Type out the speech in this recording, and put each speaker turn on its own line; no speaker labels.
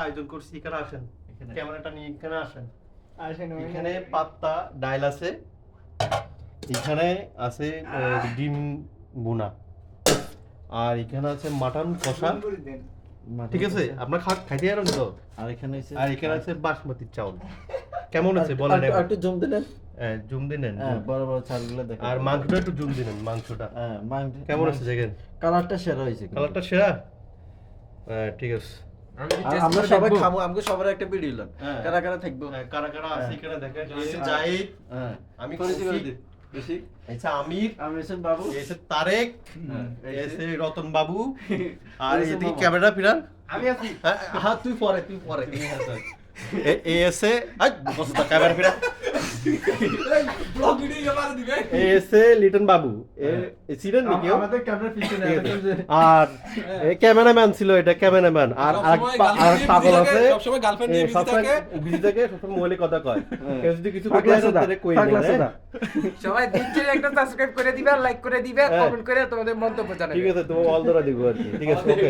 আয়োজন করছি, এখানে আসেন,
এখানে।
ক্যামেরাটা নিয়ে এখানে আসেন।
আসেন
এখানে পাত্তা ডাইল আছে, এখানে আছে ডিম বুনা, আর এখানে আছে মাটন কষা। ঠিক আছে, আপনার খাইতে পারেন তো?
আর এখানে হচ্ছে
আর এখানে আছে বাসমতি চাউল। কেমন আছে বলেন?
একটু জম দিলেন।
জুম দিলেন।
হ্যাঁ, বড় বড় চালগুলো দেখেন।
আর মাংসটা একটু জুম দিলেন, মাংসটা
হ্যাঁ, মাংস
কেমন আছে দেখেন?
কালারটা সেরা হয়েছে কিন্তু।
কালারটা সেরা। ঠিক আছে।
আর আমরা সবাই খাবো, আমাকে সবার একটা ভিডিও দিলাম।
হ্যাঁ।
কারা কারা থাকবো?
কারা কারা আছে
হ্যাঁ।
এখানে দেখেন।
হ্যাঁ।
জাহিদ,
হ্যাঁ,
আমি
পরিচয় করে
কৌশিক,
দিন। বেশি
আচ্ছা আমির,
আমি হোসেন বাবু।
এসে তারেক,
হ্যাঁ,
এসে রতন বাবু, আর
এসে
এদিকে
মামা।
ক্যামেরা ফিরান।
আমি আছি।
হ্যাঁ, তুই পরে। এ এসে বসতা ক্যামেরা ফিরান।
ব্লগ ভিডিও মারা দিবে।
এ এসে লিটন বাবু, এ ছিলেন নাকি কেউ?
আমাদের ক্যামেরা পিছনে
ঠিক আছে। আর ক্যামেরাম্যান ছিল, এটা ক্যামেরাম্যান। আর আর পাগল আছে,
সবসময় গার্লফ্রেন্ড নিয়ে বিজি
সবসময়
থাকে।
বিজি থাকে, সবসময় মোবাইলে কথা কয়। কেউ যদি কিছু
পাগলা
করতে
সোদা,
তাহলে কই
পাগলা
না।
সোদা।
সবাই দিচ্ছে একটা সাবস্ক্রাইব করে দিবে, লাইক করে দিবে,
হ্যাঁ।
কমেন্ট করে তোমাদের মন্তব্য জানাবে।
ঠিক আছে, তোমার অল ধরা দিব আর কি। ঠিক আছে, ওকে।